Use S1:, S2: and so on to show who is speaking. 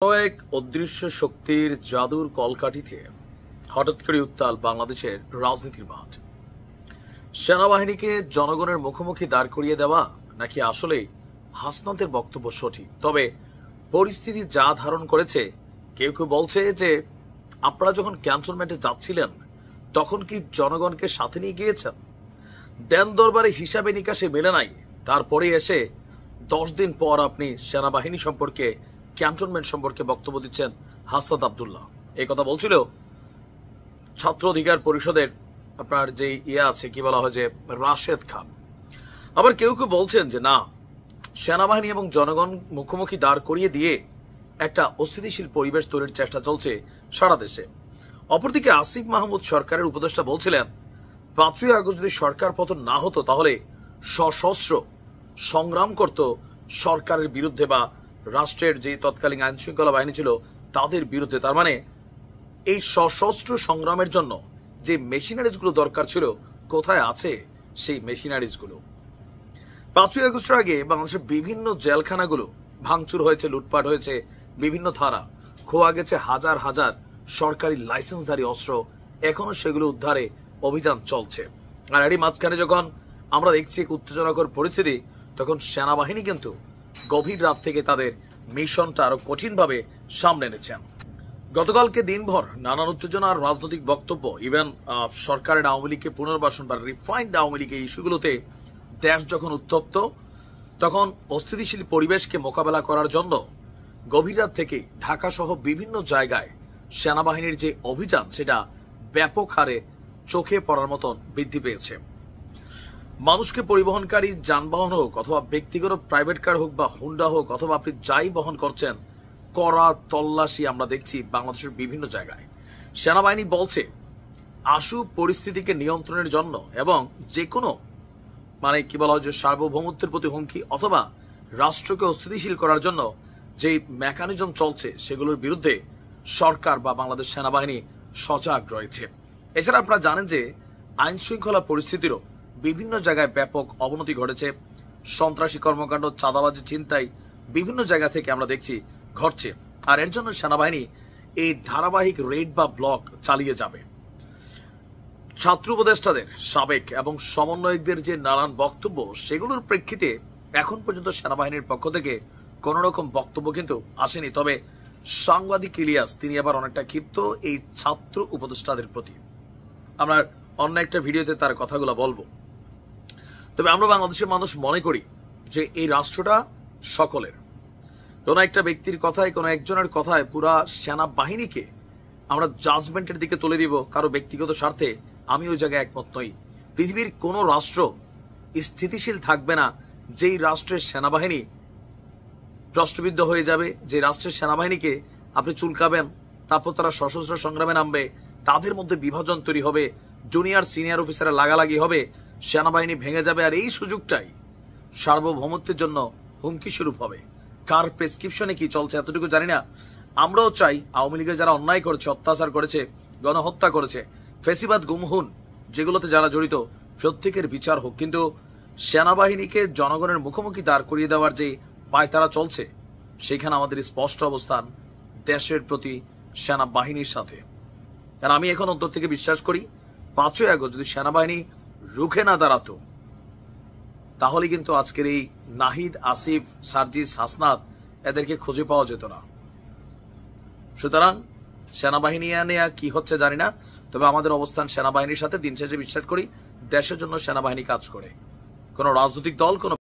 S1: এক অদৃশ্য শক্তির জাদুর কলকাঠিতে হঠাৎ করে উত্তাল বাংলাদেশের রাজনীতির মাঠ। সেনাবাহিনীকে জনগণের মুখোমুখি দাঁড় করিয়ে দেওয়া নাকি আসলে হাসনাতের বক্তব্য সঠিক? তবে পরিস্থিতি যা ধারণ করেছে, কেউ কেউ বলছে যে আপনারা যখন ক্যান্টনমেন্টে যাচ্ছিলেন তখন কি জনগণকে সাথে নিয়ে গিয়েছেন? দেন দরবারে হিসাবে নিকাশে মেলে নাই, তারপরে এসে 10 দিন পর আপনি সেনাবাহিনী সম্পর্কে, ক্যান্টনমেন্ট সম্পর্কে বক্তব্য দিচ্ছেন হাসনাত আব্দুল্লাহ। এই কথা বলছিল ছাত্র অধিকার পরিষদের আপনার যে আছে, কি বলা হয়, যে রাশেদ খান। আবার কেউ কেউ বলছেন যে না, সেনাবাহিনী এবং জনগণ মুখোমুখি দাঁড় করিয়ে দিয়ে একটা অস্থিতিশীল পরিবেশ তৈরির চেষ্টা চলছে সারা দেশে। অপরদিকে আসিফ মাহমুদ সরকারের উপদেষ্টা বলছিলেন 5ই আগস্ট যদি সরকার পতন না হতো তাহলে সশস্ত্র সংগ্রাম করত সরকারের বিরুদ্ধে বা রাষ্ট্রের যে তৎকালীন আইন শৃঙ্খলা বাহিনী ছিল তাদের বিরুদ্ধে। তার মানে এই সশস্ত্র সংগ্রামের জন্য যে মেশিনারিজগুলো দরকার ছিল, কোথায় আছে সেই মেশিনারিজগুলো? 5ই আগস্টের আগে বাংলাদেশের বিভিন্ন জেলখানাগুলো ভাঙচুর হয়েছে, লুটপাট হয়েছে, বিভিন্ন ধারা খোয়া গেছে, হাজার হাজার সরকারি লাইসেন্সধারী অস্ত্র এখনো সেগুলো উদ্ধারে অভিযান চলছে। আর এরই মাঝখানে যখন আমরা দেখছি এক উত্তেজনাকর পরিস্থিতি, তখন সেনাবাহিনী কিন্তু গভীর রাত থেকে তাদের মিশনটা আরো কঠিনভাবে সামনে এনেছেন। গতকালকে দিনভর নানান উত্তেজনা আর রাজনৈতিক বক্তব্য, ইভেন সরকারের আওয়ামী লীগকে পুনর্বাসন বা রিফাইন্ড আওয়ামী লীগ, এই ইস্যুগুলোতে দেশ যখন উত্তপ্ত, তখন অস্থিতিশীল পরিবেশকে মোকাবেলা করার জন্য গভীর রাত থেকে ঢাকা সহ বিভিন্ন জায়গায় সেনাবাহিনীর যে অভিযান, সেটা ব্যাপক হারে চোখে পড়ার মতন বৃদ্ধি পেয়েছে। মানুষকে পরিবহনকারী যানবাহন হোক অথবা ব্যক্তিগত প্রাইভেট কার হোক বা হুন্ডা হোক, অথবা আপনি যাই বহন করছেন, কড়া তল্লাশি আমরা দেখছি বাংলাদেশের বিভিন্ন জায়গায়। সেনাবাহিনী বলছে আশু পরিস্থিতিকে নিয়ন্ত্রণের জন্য এবং যে কোনো মানে কি বলা হয় যে সার্বভৌমত্বের প্রতি হুমকি অথবা রাষ্ট্রকে অস্থিতিশীল করার জন্য যে মেকানিজম চলছে সেগুলোর বিরুদ্ধে সরকার বা বাংলাদেশ সেনাবাহিনী সজাগ রয়েছে। এছাড়া আপনারা জানেন যে আইন শৃঙ্খলা পরিস্থিতিরও বিভিন্ন জায়গায় ব্যাপক অবনতি ঘটেছে। সন্ত্রাসী কর্মকাণ্ড, চাঁদাবাজি, ছিনতাই বিভিন্ন জায়গা থেকে আমরা দেখছি ঘটছে। আর এর জন্য সেনাবাহিনী এই ধারাবাহিক রেড বা ব্লক চালিয়ে যাবে। ছাত্র উপদেষ্টাদের সাবেক এবং সমন্বয়কদের যে নানান বক্তব্য, সেগুলোর প্রেক্ষিতে এখন পর্যন্ত সেনাবাহিনীর পক্ষ থেকে কোন রকম বক্তব্য কিন্তু আসেনি। তবে সাংবাদিক ইলিয়াস তিনি আবার অনেকটা ক্ষিপ্ত এই ছাত্র উপদেষ্টাদের প্রতি। আমরা অন্য একটা ভিডিওতে তার কথাগুলো বলবো। তবে আমরা বাংলাদেশের মানুষ মনে করি যে এই রাষ্ট্রটা সকলের। কোন একটা ব্যক্তির কথায়, কোন একজনের কথায় পুরা সেনাবাহিনীকে আমরা জাজমেন্টের দিকে তুলে দিব কারো ব্যক্তিগত স্বার্থে, আমি ওই জায়গায় একমত নই। পৃথিবীর কোন রাষ্ট্র স্থিতিশীল থাকবে না যেই রাষ্ট্রের সেনাবাহিনী প্রশ্নবিদ্ধ হয়ে যাবে, যে রাষ্ট্রের সেনাবাহিনীকে আপনি চুলকাবেন, তারপর তারা সশস্ত্র সংগ্রামে নামবে, তাদের মধ্যে বিভাজন তৈরি হবে, জুনিয়র সিনিয়র অফিসারে লাগালাগি হবে, সেনাবাহিনী ভেঙে যাবে। আর এই সুযোগটাই সার্বভৌমত্বের জন্য হুমকি স্বরূপ হবে। কার প্রেসক্রিপশনে কি চলছে এতটুকু জানি না। আমরাও চাই আওয়ামী লীগের যারা অন্যায় করেছে, অত্যাচার করেছে, গণহত্যা করেছে, ফেসিবাদ, গুমহুন যেগুলোতে যারা জড়িত, প্রত্যেকের বিচার হোক। কিন্তু সেনাবাহিনীকে জনগণের মুখোমুখি দাঁড় করিয়ে দেওয়ার যে পায়তারা চলছে, সেখানে আমাদের স্পষ্ট অবস্থান দেশের প্রতি, সেনাবাহিনীর সাথে। কারণ আমি এখন অন্তর থেকে বিশ্বাস করি 5ই আগস্ট যদি সেনাবাহিনী রুখে না দাঁড়াতো, তাহলে কিন্তু আজকের এই নাহিদ, আসিফ, সার্জিস, হাসনাত এদেরকে খুঁজে পাওয়া যেত না। সুতরাং সেনাবাহিনী নিয়ে কি হচ্ছে জানি না, তবে আমাদের অবস্থান সেনাবাহিনীর সাথে। দিন শেষে বিশ্বাস করি দেশের জন্য সেনাবাহিনী কাজ করে। কোন রাজনৈতিক দল, কোন